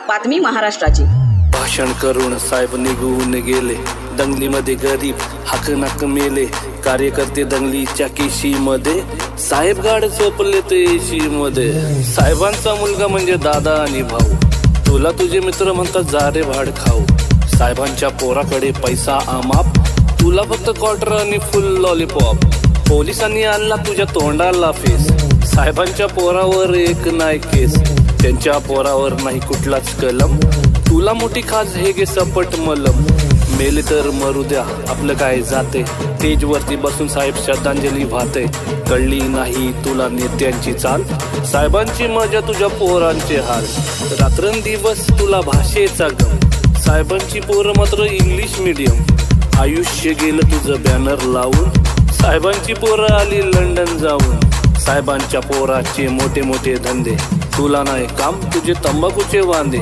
बातमी महाराष्ट्राची. भाषण करून साहेब निघून गेले, दंगलीमध्ये गरीब हाकनाक मेले, कार्यकर्ते दंगलीच्या केशीमध्ये, साहेब गाड झोपले ते एशी मध्ये. साहेबांचा मुलगा म्हणजे दादा आणि भाऊ, तुला तुझे मित्र म्हणतात जा रे भाड खाऊ. साहेबांच्या पोराकडे पैसा अमाप, तुला फक्त क्वार्टर आणि फुल लॉलीपॉप. पोलिसांनी आणला तुझ्या तोंडाला फेस, साहेबांच्या पोरावर एक नाही केस, त्यांच्या पोरावर नाही कुठलाच कलम. तुला मोठी खाज हे गे सपट मलम, मेले तर मरू द्या आपलं काय जाते. स्टेजवरती बसून साहेब श्रद्धांजली वाहते, कळली नाही तुला नेत्यांची चाल, साहेबांची मजा तुझ्या पोरांचे हाल. रात्रंदिवस तुला भाषेचा गम, साहेबांची पोरं मात्र इंग्लिश मीडियम. आयुष्य गेलं तुझं बॅनर लावून, साहेबांची पोरं आली लंडन जाऊन. साहेबांच्या पोराचे मोठे मोठे धंदे, तुला नाही काम तुझे तंबाखूचे वांदे.